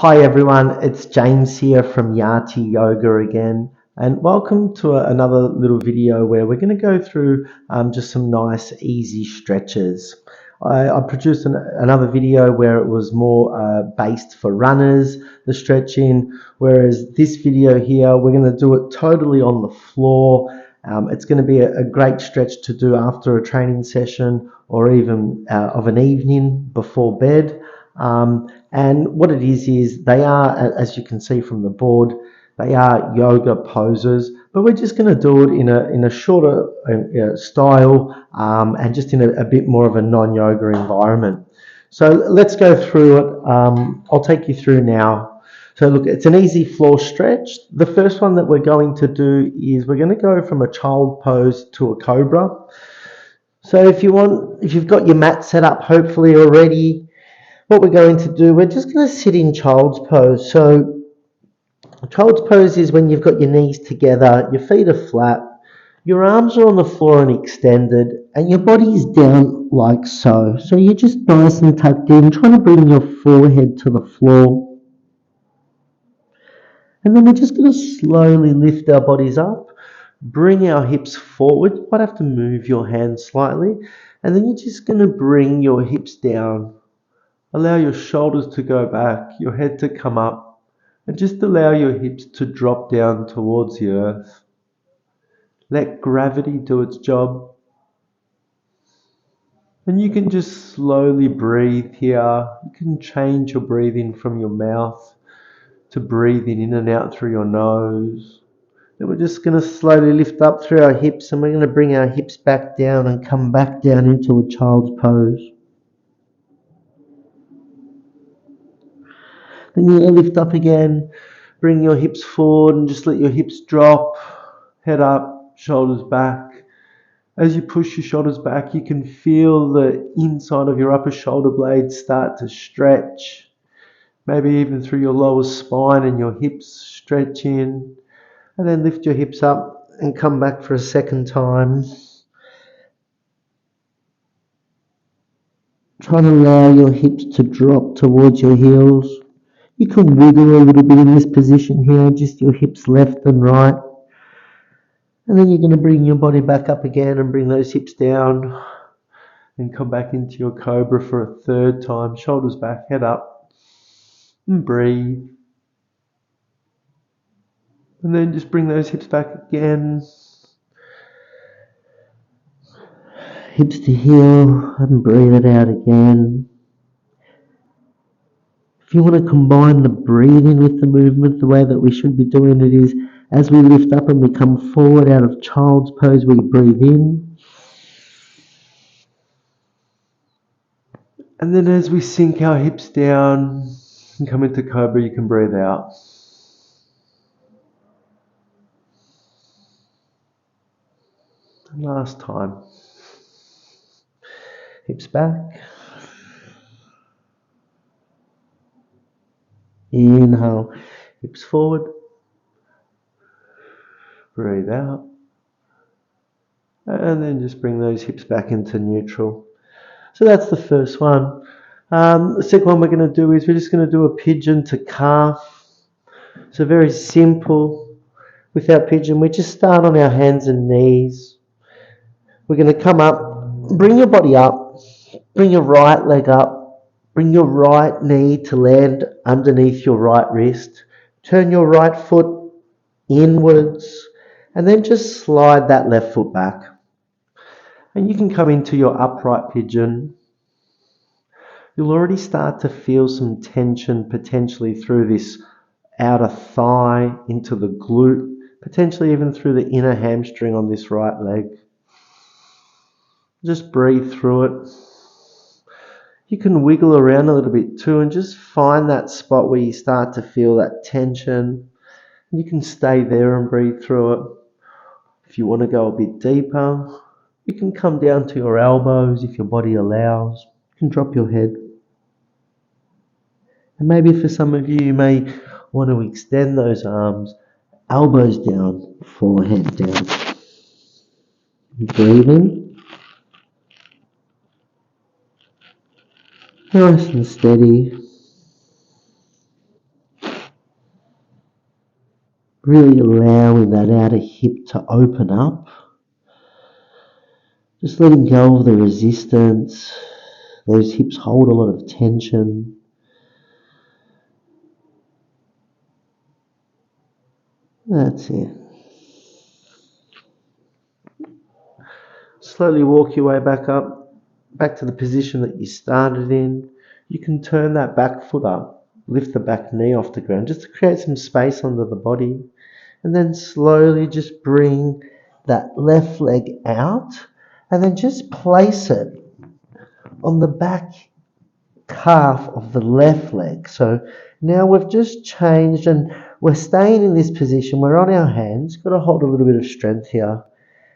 Hi everyone, it's James here from Yati Yoga again, and welcome to another little video where we're going to go through just some nice easy stretches. I produced another video where it was more based for runners, the stretching, whereas this video here we're going to do it totally on the floor. It's going to be a great stretch to do after a training session or even of an evening before bed. And what it is they are, as you can see from the board, they are yoga poses, but we're just going to do it in a shorter style and just in a bit more of a non-yoga environment. So let's go through it. I'll take you through now. So look, it's an easy floor stretch. The first one that we're going to do is we're going to go from a child pose to a cobra. So if you've got your mat set up hopefully already, what we're going to do, we're just going to sit in child's pose. So child's pose is when you've got your knees together, your feet are flat, your arms are on the floor and extended, and your body is down like so. So you're just nice and tucked in, trying to bring your forehead to the floor. And then we're just going to slowly lift our bodies up, bring our hips forward. You might have to move your hands slightly, and then you're just going to bring your hips down. Allow your shoulders to go back, your head to come up, and just allow your hips to drop down towards the earth. Let gravity do its job. And you can just slowly breathe here. You can change your breathing from your mouth to breathing in and out through your nose. Then we're just going to slowly lift up through our hips, and we're going to bring our hips back down and come back down into a child's pose. Then you're going to lift up again, bring your hips forward and just let your hips drop, head up, shoulders back. As you push your shoulders back, you can feel the inside of your upper shoulder blades start to stretch, maybe even through your lower spine and your hips stretch in. And then lift your hips up and come back for a second time. Try to allow your hips to drop towards your heels. You can wiggle a little bit in this position here, just your hips left and right. And then you're going to bring your body back up again and bring those hips down and come back into your cobra for a third time. Shoulders back, head up, and breathe. And then just bring those hips back again. Hips to heel, and breathe it out again. If you want to combine the breathing with the movement, the way that we should be doing it is as we lift up and we come forward out of child's pose, we breathe in. And then as we sink our hips down and come into cobra, you can breathe out. And last time. Hips back. Inhale, hips forward. Breathe out. And then just bring those hips back into neutral. So that's the first one. The second one we're going to do is we're just going to do a pigeon to calf. So very simple. With our pigeon, we just start on our hands and knees. We're going to come up, bring your body up, bring your right leg up, bring your right knee to land underneath your right wrist. Turn your right foot inwards, and then just slide that left foot back. And you can come into your upright pigeon. You'll already start to feel some tension potentially through this outer thigh into the glute, potentially even through the inner hamstring on this right leg. Just breathe through it. You can wiggle around a little bit too and just find that spot where you start to feel that tension. You can stay there and breathe through it. If you want to go a bit deeper, you can come down to your elbows if your body allows. You can drop your head. And maybe for some of you, you may want to extend those arms, elbows down, forehead down. Breathe in. Nice and steady. Really allowing that outer hip to open up. Just letting go of the resistance. Those hips hold a lot of tension. That's it. Slowly walk your way back up, back to the position that you started in. You can turn that back foot up, lift the back knee off the ground just to create some space under the body. And then slowly just bring that left leg out and then just place it on the back calf of the left leg. So now we've just changed and we're staying in this position. We're on our hands. Got to hold a little bit of strength here.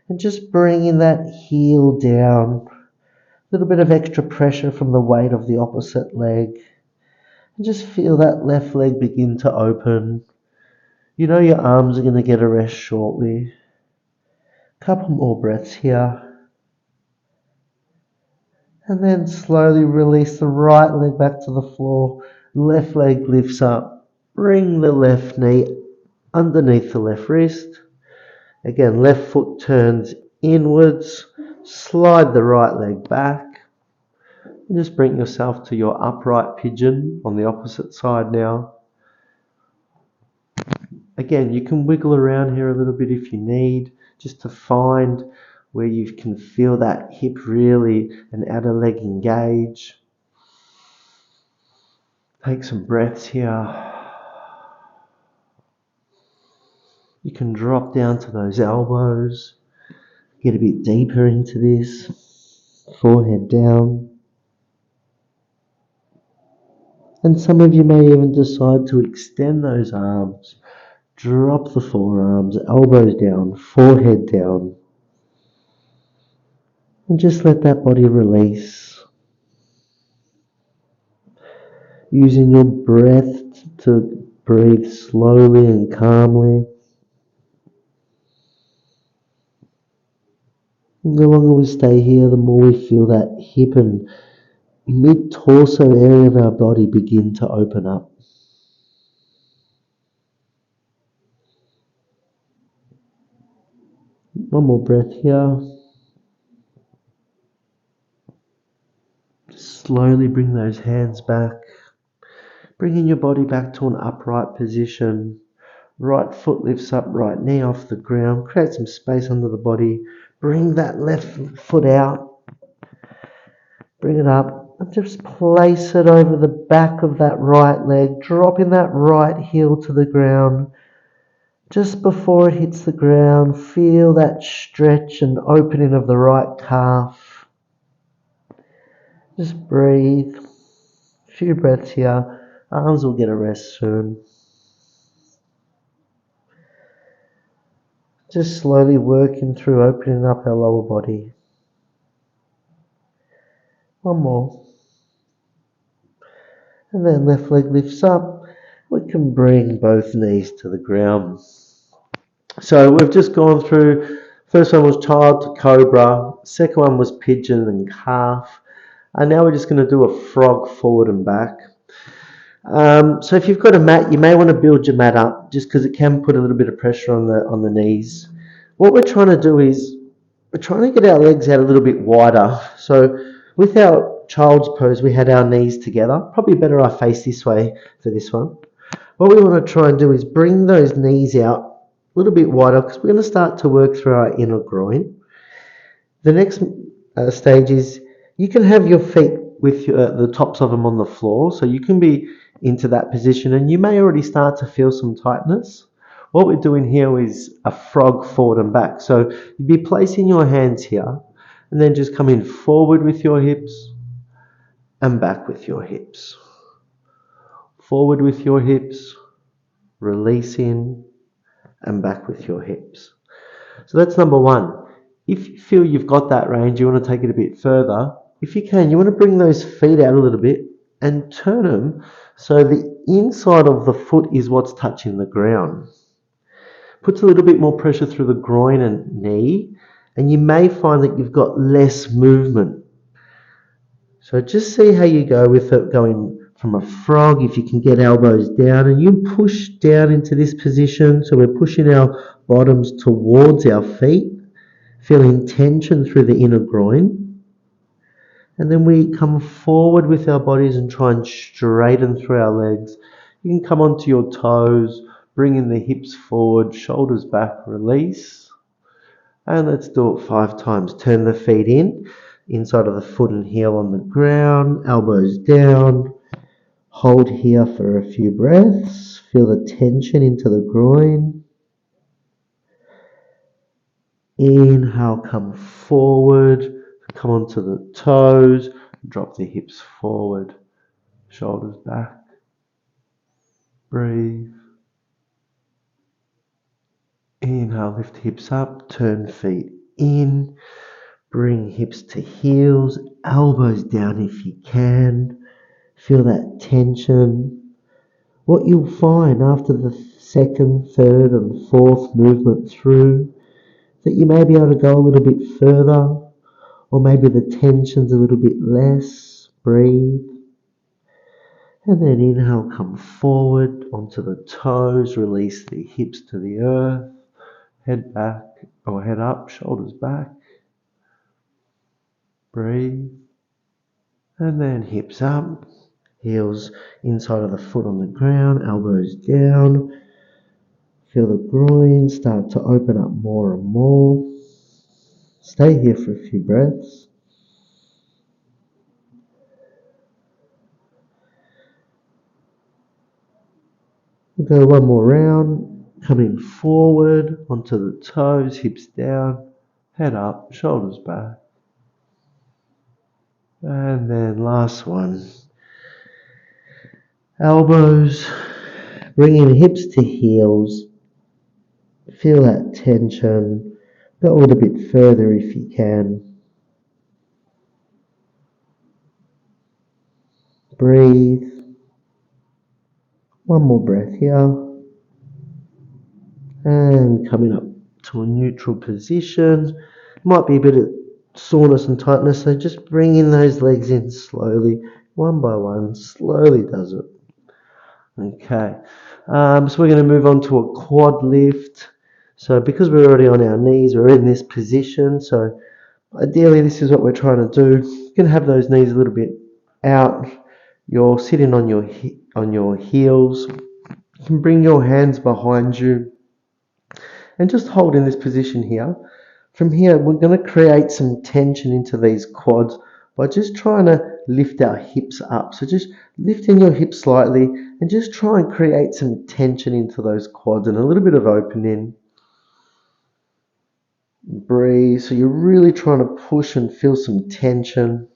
And just bringing that heel down. A little bit of extra pressure from the weight of the opposite leg. And just feel that left leg begin to open. You know your arms are going to get a rest shortly. Couple more breaths here. And then slowly release the right leg back to the floor. Left leg lifts up. Bring the left knee underneath the left wrist. Again, left foot turns inwards. Slide the right leg back. And just bring yourself to your upright pigeon on the opposite side now. Again, you can wiggle around here a little bit if you need, just to find where you can feel that hip really and outer leg engage. Take some breaths here. You can drop down to those elbows, get a bit deeper into this, forehead down. And some of you may even decide to extend those arms, drop the forearms, elbows down, forehead down. And just let that body release. Using your breath to breathe slowly and calmly. And the longer we stay here, the more we feel that hip and mid-torso area of our body begin to open up. One more breath here. Slowly bring those hands back. Bringing your body back to an upright position. Right foot lifts up, right knee off the ground. Create some space under the body. Bring that left foot out. Bring it up. And just place it over the back of that right leg. Dropping that right heel to the ground. Just before it hits the ground, feel that stretch and opening of the right calf. Just breathe. A few breaths here. Arms will get a rest soon. Just slowly working through opening up our lower body. One more. And then left leg lifts up. We can bring both knees to the ground. So we've just gone through, first one was child to cobra, second one was pigeon and calf. And now we're just going to do a frog forward and back. So if you've got a mat, you may want to build your mat up just because it can put a little bit of pressure on the knees. What we're trying to do is we're trying to get our legs out a little bit wider. So with our child's pose, we had our knees together. Probably better I face this way for this one. What we want to try and do is bring those knees out a little bit wider because we're going to start to work through our inner groin. The next stage is you can have your feet with the tops of them on the floor, so you can be into that position and you may already start to feel some tightness. What we're doing here is a frog forward and back. So you'd be placing your hands here and then just coming forward with your hips and back with your hips. Forward with your hips, releasing and back with your hips. So that's number one. If you feel you've got that range, you want to take it a bit further. If you can, you want to bring those feet out a little bit and turn them so the inside of the foot is what's touching the ground. Puts a little bit more pressure through the groin and knee, and you may find that you've got less movement. So just see how you go with it going from a frog. If you can get elbows down, and you push down into this position. So we're pushing our bottoms towards our feet, feeling tension through the inner groin. And then we come forward with our bodies and try and straighten through our legs. You can come onto your toes, bring in the hips forward, shoulders back, release. And let's do it 5 times. Turn the feet in, inside of the foot and heel on the ground, elbows down. Hold here for a few breaths. Feel the tension into the groin. Inhale, come forward. Come onto the toes. Drop the hips forward. Shoulders back. Breathe. Inhale, lift hips up. Turn feet in. Bring hips to heels. Elbows down if you can. Feel that tension. What you'll find after the second, third, and fourth movement through, that you may be able to go a little bit further, or maybe the tension's a little bit less. Breathe. And then inhale, come forward onto the toes, release the hips to the earth, head back or head up, shoulders back. Breathe. And then hips up, heels inside of the foot on the ground, elbows down. Feel the groin start to open up more and more. Stay here for a few breaths. We'll go one more round. Coming forward onto the toes, hips down, head up, shoulders back. And then last one. Elbows, bringing hips to heels. Feel that tension. Go a little bit further if you can. Breathe. One more breath here. And coming up to a neutral position. Might be a bit of soreness and tightness, so just bringing those legs in slowly, one by one, slowly does it. Okay, so we're going to move on to a quad lift. So because we're already on our knees, we're in this position, so ideally this is what we're trying to do. You can have those knees a little bit out. You're sitting on your heels. You can bring your hands behind you and just hold in this position here. From here, we're going to create some tension into these quads by just trying to lift our hips up. So just lifting your hips slightly and just try and create some tension into those quads and a little bit of opening. Breathe. So you're really trying to push and feel some tension.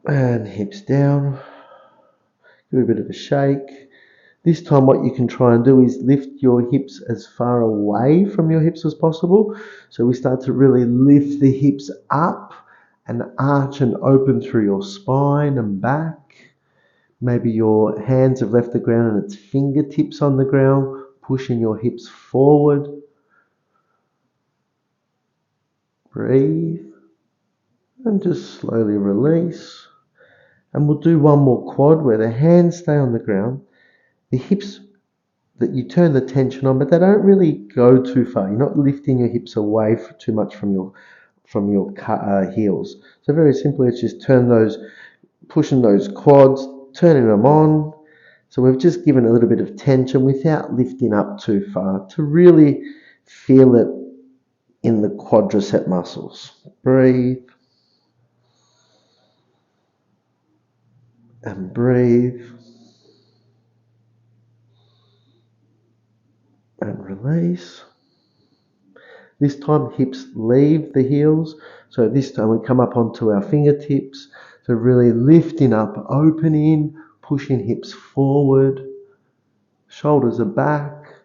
And hips down. Give it a bit of a shake. This time what you can try and do is lift your hips as far away from your hips as possible. So we start to really lift the hips up and arch and open through your spine and back. Maybe your hands have left the ground and it's fingertips on the ground, pushing your hips forward. Breathe. And just slowly release. And we'll do one more quad where the hands stay on the ground. The hips that you turn the tension on, but they don't really go too far. You're not lifting your hips away too much from your heels. So very simply, it's just pushing those quads, turning them on. So we've just given a little bit of tension without lifting up too far to really feel it in the quadricep muscles. Breathe. And breathe. And release. This time hips leave the heels. So this time we come up onto our fingertips. So really lifting up, opening, pushing hips forward. Shoulders are back.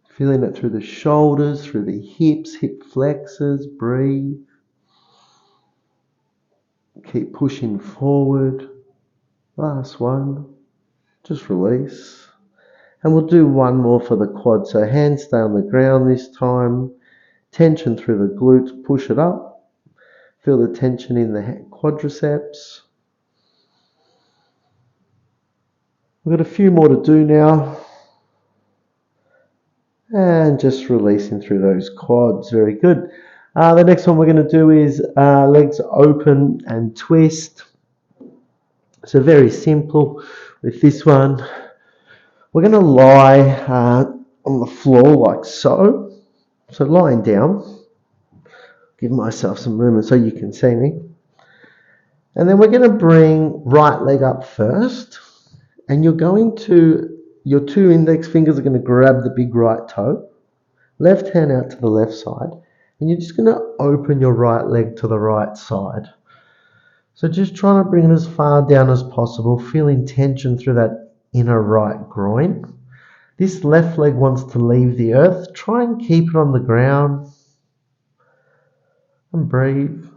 Feeling it through the shoulders, through the hips, hip flexors. Breathe. Keep pushing forward. Last one. Just release. And we'll do one more for the quad. So hands stay on the ground this time. Tension through the glutes, push it up. Feel the tension in the quadriceps. We've got a few more to do now. And just releasing through those quads. Very good. The next one we're going to do is legs open and twist. So very simple with this one. We're going to lie on the floor like so. So lying down. Give myself some room so you can see me. And then we're going to bring right leg up first. And your two index fingers are going to grab the big right toe. Left hand out to the left side. And you're just going to open your right leg to the right side. So just trying to bring it as far down as possible, feeling tension through that inner right groin. This left leg wants to leave the earth. Try and keep it on the ground. And breathe.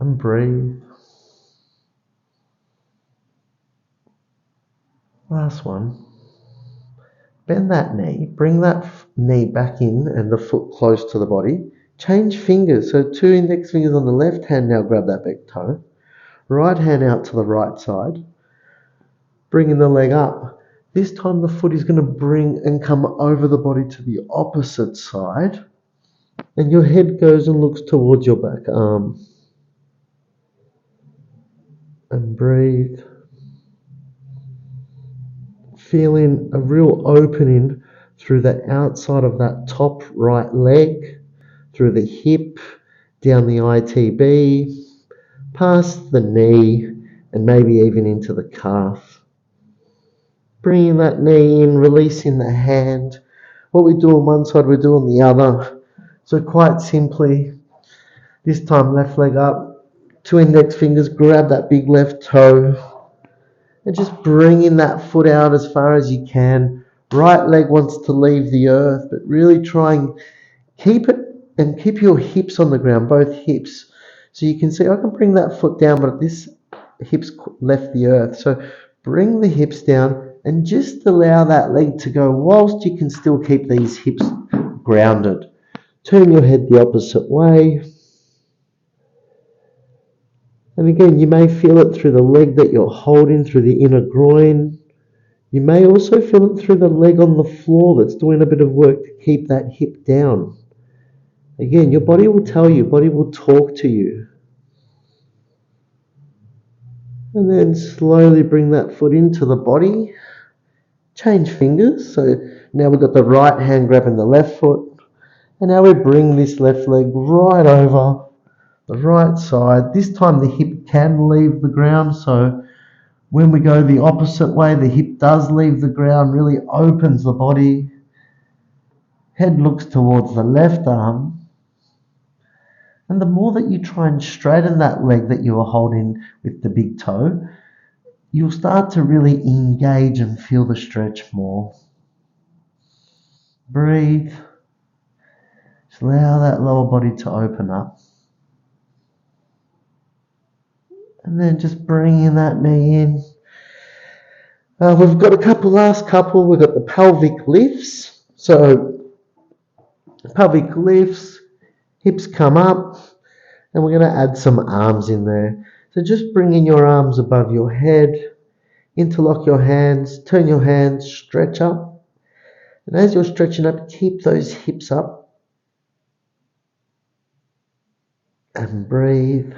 And breathe. Last one. Bend that knee. Bring that knee back in and the foot close to the body. Change fingers. So two index fingers on the left hand now grab that big toe. Right hand out to the right side. Bringing the leg up. This time the foot is going to bring and come over the body to the opposite side. And your head goes and looks towards your back arm. And breathe. Feeling a real opening through the outside of that top right leg, through the hip, down the ITB, past the knee, and maybe even into the calf. Bringing that knee in, releasing the hand. What we do on one side, we do on the other. So quite simply, this time left leg up, two index fingers, grab that big left toe, and just bringing that foot out as far as you can. Right leg wants to leave the earth, but really try and keep it and keep your hips on the ground, both hips. So you can see I can bring that foot down, but this hips left the earth. So bring the hips down and just allow that leg to go whilst you can still keep these hips grounded. Turn your head the opposite way. And again, you may feel it through the leg that you're holding, through the inner groin. You may also feel it through the leg on the floor that's doing a bit of work to keep that hip down. Again, your body will tell you, your body will talk to you. And then slowly bring that foot into the body. Change fingers. So now we've got the right hand grabbing the left foot. And now we bring this left leg right over the right side. This time the hip can leave the ground. So when we go the opposite way, the hip does leave the ground, really opens the body. Head looks towards the left arm. And the more that you try and straighten that leg that you are holding with the big toe, you'll start to really engage and feel the stretch more. Breathe. Just allow that lower body to open up. And then just bringing that knee in. We've got last couple. We've got the pelvic lifts. So pelvic lifts, hips come up, and we're going to add some arms in there. So just bringing your arms above your head, interlock your hands, turn your hands, stretch up. And as you're stretching up, keep those hips up. And breathe.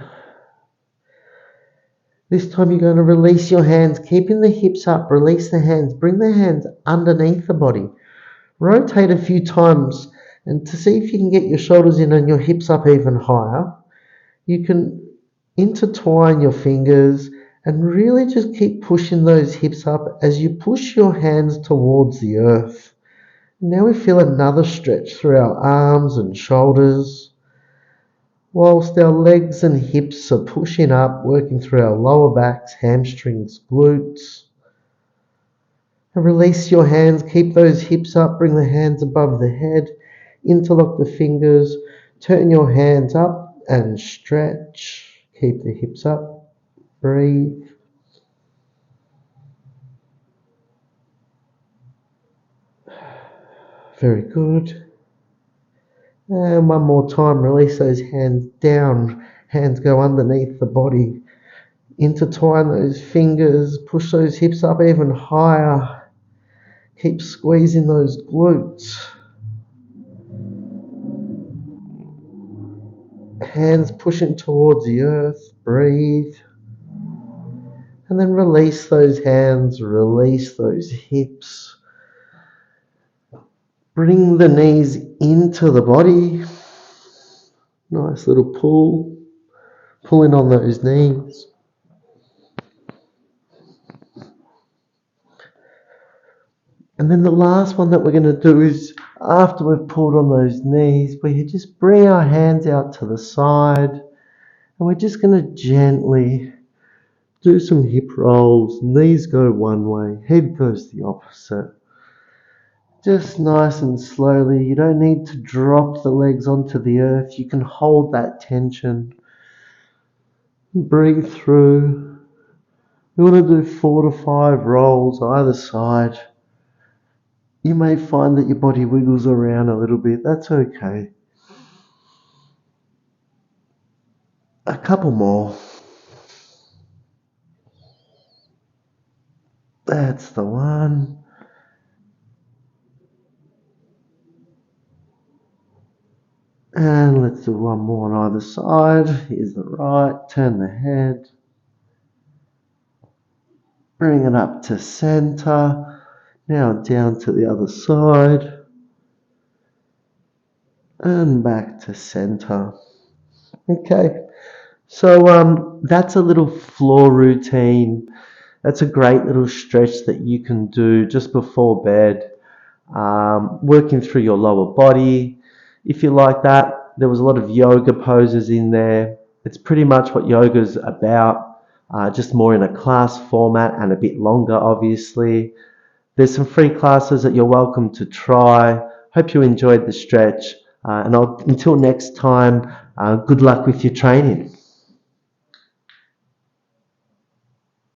This time you're going to release your hands, keeping the hips up, release the hands, bring the hands underneath the body. Rotate a few times and to see if you can get your shoulders in and your hips up even higher. You can intertwine your fingers and really just keep pushing those hips up as you push your hands towards the earth. Now we feel another stretch through our arms and shoulders, whilst our legs and hips are pushing up, working through our lower backs, hamstrings, glutes. And release your hands, keep those hips up, bring the hands above the head, interlock the fingers, turn your hands up and stretch. Keep the hips up, breathe. Very good. And one more time, release those hands down. Hands go underneath the body. Intertwine those fingers, push those hips up even higher. Keep squeezing those glutes. Hands pushing towards the earth. Breathe. And then release those hands, release those hips. Bring the knees into the body. Nice little pull. Pulling on those knees. And then the last one that we're going to do is after we've pulled on those knees, we just bring our hands out to the side and we're just going to gently do some hip rolls. Knees go one way, head goes the opposite. Just nice and slowly. You don't need to drop the legs onto the earth. You can hold that tension. Breathe through. We want to do 4 to 5 rolls either side. You may find that your body wiggles around a little bit. That's okay. A couple more. That's the one. And let's do one more on either side. Here's the right. Turn the head. Bring it up to center. Now down to the other side. And back to center. Okay. So that's a little floor routine. That's a great little stretch that you can do just before bed. Working through your lower body. If you like that, there was a lot of yoga poses in there. It's pretty much what yoga's about, just more in a class format and a bit longer, obviously. There's some free classes that you're welcome to try. Hope you enjoyed the stretch. And until next time, good luck with your training.